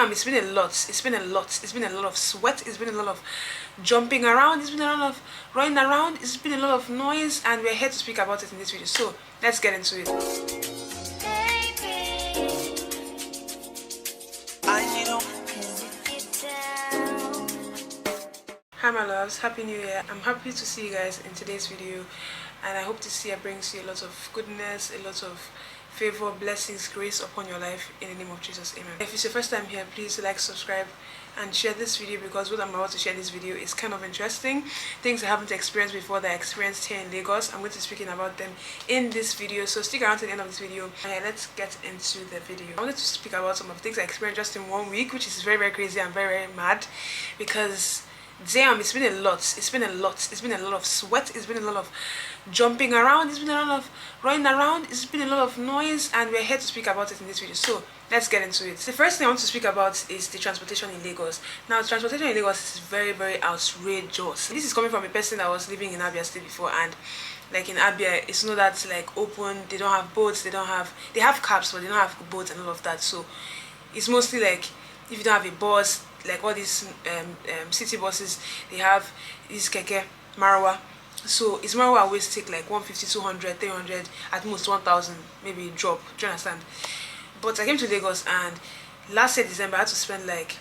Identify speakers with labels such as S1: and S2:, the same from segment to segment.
S1: damn, it's been a lot. It's been a lot. It's been a lot of sweat. It's been a lot of jumping around. It's been a lot of running around. It's been a lot of noise, and we're here to speak about it in this video. So let's get into it. Hi my loves, happy new year. I'm happy to see you guys in today's video, and I hope this year brings you a lot of goodness, a lot of favor, blessings, grace upon your life in the name of Jesus. Amen. If it's your first time here, please like, subscribe and share this video, because what I'm about to share in this video is kind of interesting. Things I haven't experienced before that I experienced here in Lagos. I'm going to be speaking about them in this video, so stick around to the end of this video and let's get into the video. I wanted to speak about some of the things I experienced just in 1 week, which is very, very crazy and very, very mad, because damn, it's been a lot. It's been a lot. It's been a lot of sweat. It's been a lot of jumping around. It's been a lot of running around. It's been a lot of noise, and we're here to speak about it in this video. So let's get into it. The first thing I want to speak about is the transportation in Lagos. Now, transportation in Lagos is very, very outrageous. This is coming from a person that was living in Abia State before, and like in Abia, it's not that like open. They don't have boats. They have cabs, but they don't have boats and all of that. So it's mostly like if you don't have a bus, like all these city buses, they have this keke marwa. So its marwa always take like 150, 200, 300, at most 1,000, maybe drop. Do you understand? But I came to Lagos, and last year December I had to spend like,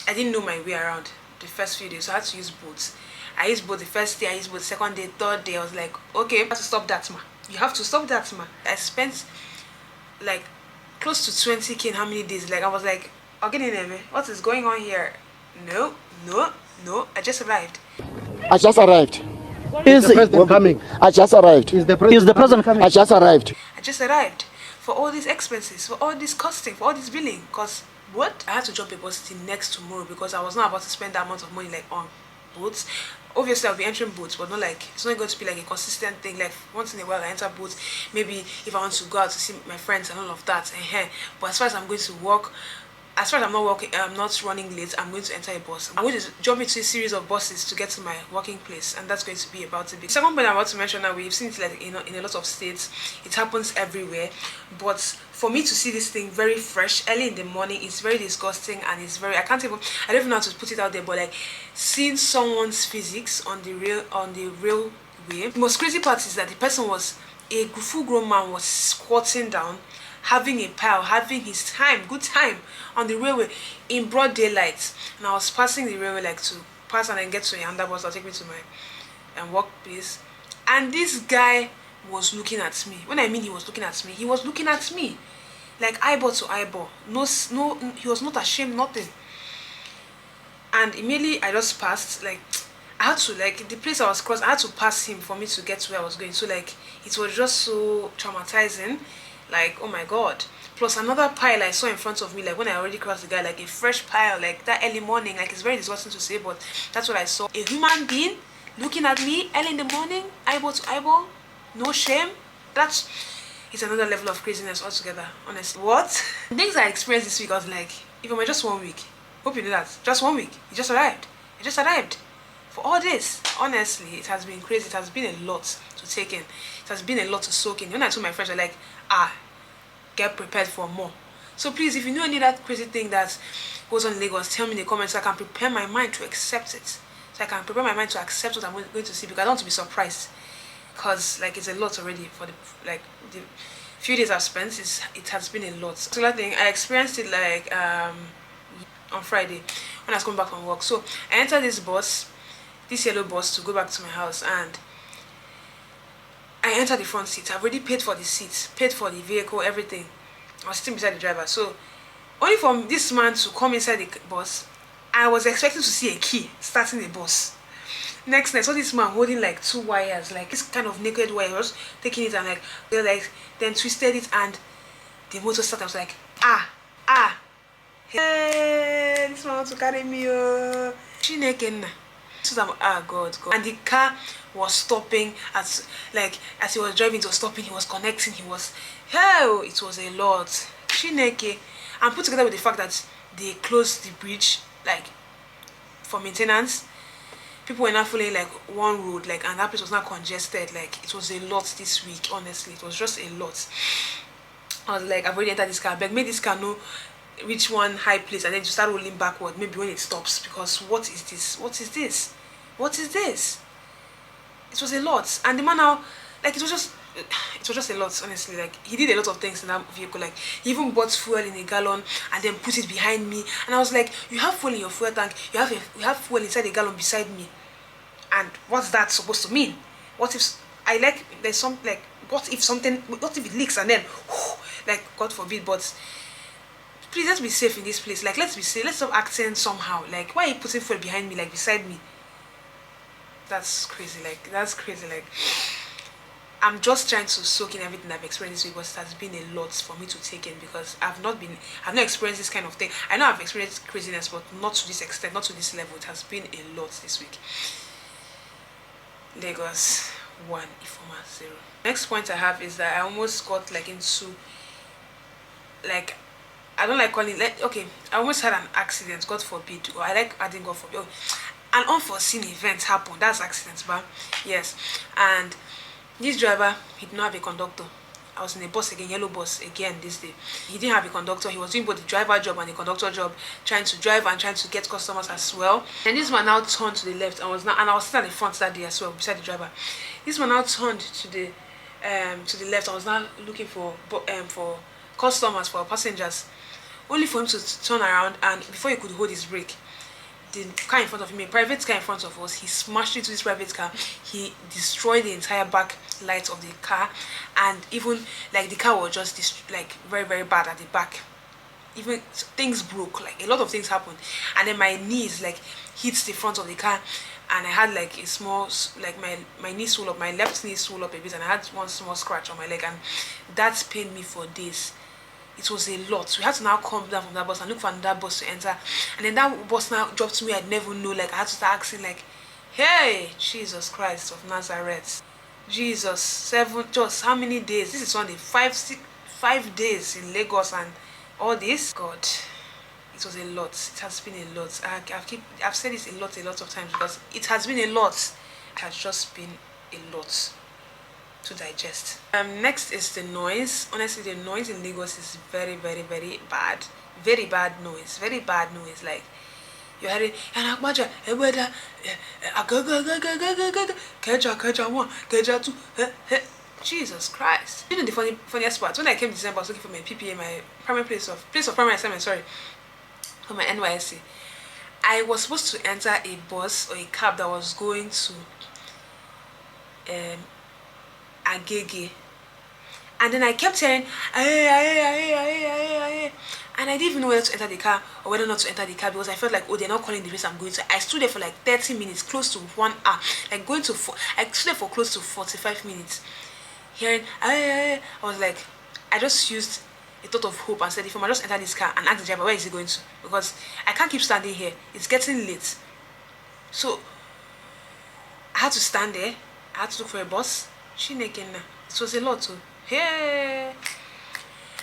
S1: I didn't know my way around the first few days, so I had to use boats. I used boat the first day, I used boat the second day, third day. I was like, okay, you have to stop that, ma. You have to stop that, ma. I spent like close to 20k in how many days? Like I was like, what is going on here? No, I just arrived.
S2: I just arrived.
S3: Is the president coming?
S2: I just arrived.
S3: Is the president coming?
S2: I just arrived.
S1: I just arrived for all these expenses, for all this costing, for all this billing. Because what? I had to jump a bus till next tomorrow, because I was not about to spend that amount of money like on boats. Obviously I'll be entering boats, but not like, it's not going to be like a consistent thing. Like once in a while I enter boats, maybe if I want to go out to see my friends and all of that. But as far as I'm going to work, as far as I'm not running late, I'm going to enter a bus. I'm going to jump into a series of buses to get to my working place, and that's going to be about it. The second point I'm about to mention now, we've seen it like in a lot of states. It happens everywhere, but for me to see this thing very fresh early in the morning, it's very disgusting, and it's very, I don't even know how to put it out there, but like seeing someone's physics on the real way. The most crazy part is that the person was a full-grown man, was squatting down, having a pile, having his good time on the railway in broad daylight. And I was passing the railway like to pass and then get to a under bus that'll take me to my workplace. And this guy was looking at me. When I mean he was looking at me, he was looking at me like eyeball to eyeball. No, he was not ashamed, nothing. And immediately I just passed. Like I had to, like the place I was crossing, I had to pass him for me to get to where I was going. So like it was just so traumatizing. Like, oh my god. Plus another pile I saw in front of me, like when I already crossed the guy, like a fresh pile, like that early morning. Like it's very disgusting to say, but that's what I saw. A human being looking at me early in the morning, eyeball to eyeball, no shame. That's, it's another level of craziness altogether, honestly. What? Things I experienced this week, I was like, even by just 1 week, hope you know that, just 1 week, it just arrived. It just arrived. For all this, honestly, it has been crazy. It has been a lot to take in. It has been a lot to soak in. When I told my friends, they're like, get prepared for more. So please, if you know any of that crazy thing that goes on in Lagos, tell me in the comments so I can prepare my mind to accept it. So I can prepare my mind to accept what I'm going to see, because I don't want to be surprised. Because like it's a lot already for the few days I've spent. It has been a lot. So that thing I experienced it like on Friday when I was coming back from work. So I entered this yellow bus to go back to my house, and I entered the front seat. I've already paid for the seats, paid for the vehicle, everything. I was sitting beside the driver. So only for this man to come inside the bus, I was expecting to see a key starting the bus. Next, I saw this man holding like 2 wires, like this kind of naked wires, taking it and like they're like then twisted it, and the motor started. I was like, hey, this man wants to carry me. Chineke. So God. And the car was stopping as he was driving, it was stopping, he was connecting, it was a lot. Chineke. And put together with the fact that they closed the bridge like for maintenance, people were not following like one road, like, and that place was not congested. Like it was a lot this week, honestly. It was just a lot. I was like, I've already entered this car, but make this car no reach one high place and then to start rolling backward, maybe when it stops, because what is this? What is this? What is this? It was a lot. And the man now, like, it was just a lot, honestly. Like, he did a lot of things in that vehicle. Like, he even bought fuel in a gallon and then put it behind me, and I was like, you have fuel in your fuel tank, you have fuel inside a gallon beside me, and what's that supposed to mean? What if I, like, there's some, like, what if it leaks and then like, God forbid. But please, let's be safe in this place. Like, let's be safe. Let's stop acting somehow. Like, why are you putting fuel behind me, like, beside me? That's crazy. Like, that's crazy. Like, I'm just trying to soak in everything I've experienced this week, but it has been a lot for me to take in, because I've not experienced this kind of thing. I know I've experienced craziness, but not to this extent, not to this level. It has been a lot this week. Lagos 1, Ifoma 0. Next point I have is that I almost got, like, into, like, I don't like calling, like, okay, I almost had an accident, God forbid, or I like adding God forbid. Oh, an unforeseen event happened. That's accidents, but yes. And this driver, he did not have a conductor. I was in a bus again, yellow bus again this day. He didn't have a conductor. He was doing both the driver job and the conductor job, trying to drive and trying to get customers as well. And this man now turned to the left and I was sitting at the front that day as well, beside the driver. This man now turned to the left. I was now looking for customers, for passengers, only for him to turn around, and before he could hold his brake, the car in front of him, a private car in front of us, he smashed into this private car. He destroyed the entire back lights of the car, and even, like, the car was just like very, very bad at the back. Even things broke, like a lot of things happened. And then my knees, like, hit the front of the car, and I had, like, a small, like, my knee swelled up, my left knee swelled up a bit, and I had one small scratch on my leg, and that pained me for days. It was a lot. We had to now come down from that bus and look for another bus to enter. And then that bus now dropped to me. I'd never know. Like, I had to start asking, like, hey, Jesus Christ of Nazareth. Jesus, just how many days? This is Sunday. 5 days in Lagos and all this. God, it was a lot. It has been a lot. I've said this a lot of times, because it has been a lot. It has just been a lot to digest. Next is the noise. Honestly, the noise in Lagos is very, very, very bad. Very bad noise. Very bad noise. Like, you're hearing Jesus Christ. You know the funniest part? When I came to December, I was looking for my PPA, my primary place of primary assignment, sorry, for my NYSC. I was supposed to enter a bus or a cab that was going to Agege, and then I kept hearing aye, aye, aye, aye, aye, aye. And I didn't even know whether to enter the car or whether not to enter the car, because I felt like, oh, they're not calling the place I'm going to. I stood there for like 30 minutes, close to 1 hour, like I stood there for close to 45 minutes hearing aye, aye. I was like, I just used a thought of hope and said, if I just enter this car and ask the driver where is he going to, because I can't keep standing here, it's getting late. So I had to stand there. I had to look for a bus. It was a lot too. Hey,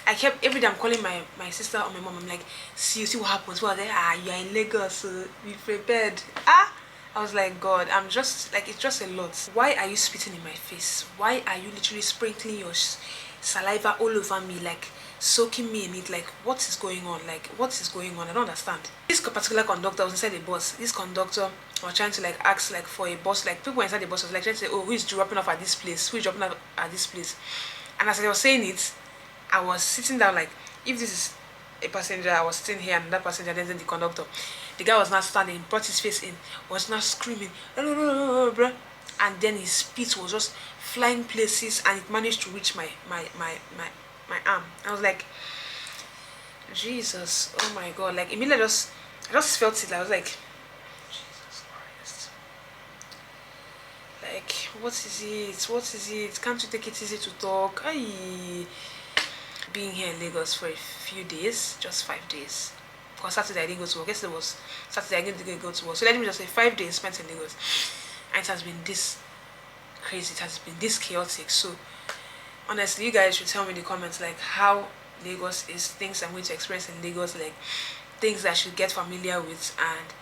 S1: I kept, every day I'm calling my sister or my mom. I'm like, see what happens. Well, you're in Lagos, so be prepared. I was like, God, I'm just like, it's just a lot. Why are you spitting in my face? Why are you literally sprinkling your saliva all over me, like soaking me in it? Like, what is going on? Like, what is going on? I don't understand. This particular conductor was inside the bus. This conductor was trying to, like, ask, like, for a bus. Like, people inside the bus was like trying to say, oh, who is dropping off at this place? Who is dropping off at this place? And as I was saying it, I was sitting down, like, if this is a passenger, I was sitting here, and that passenger, then the conductor. The guy was not standing, brought his face in, was not screaming, and then his spit was just flying places, and it managed to reach my arm. I was like, Jesus, oh my God. Like, immediately I just felt it. I was like, Jesus Christ. Like, what is it? Can't you take it easy to talk? Being here in Lagos for a few days, just 5 days. Because Saturday I didn't go to work. Yesterday was Saturday, I didn't go to work. So let me just say 5 days spent in Lagos. And it has been this crazy, it has been this chaotic. So honestly, you guys should tell me in the comments, like, how Lagos is, things I'm going to experience in Lagos, like things that I should get familiar with, and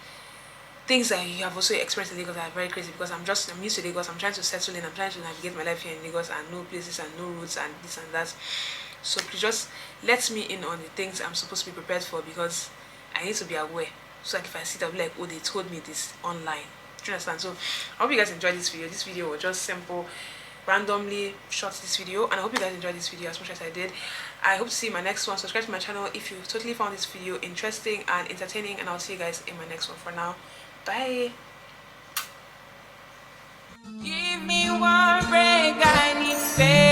S1: things that you have also experienced in Lagos that are very crazy, because I'm used to Lagos. I'm trying to settle in, I'm trying to navigate my life here in Lagos and know places and know routes and this and that. So please just let me in on the things I'm supposed to be prepared for, because I need to be aware. So like if I see that, I'll be like, oh, they told me this online. Do you understand? So I hope you guys enjoyed this video. This video was just simple, randomly shot this video, and I hope you guys enjoyed this video as much as I did. I hope to see you in my next one. Subscribe to my channel if you totally found this video interesting and entertaining, and I'll see you guys in my next one. For now, bye.
S4: Give me one break, I need faith.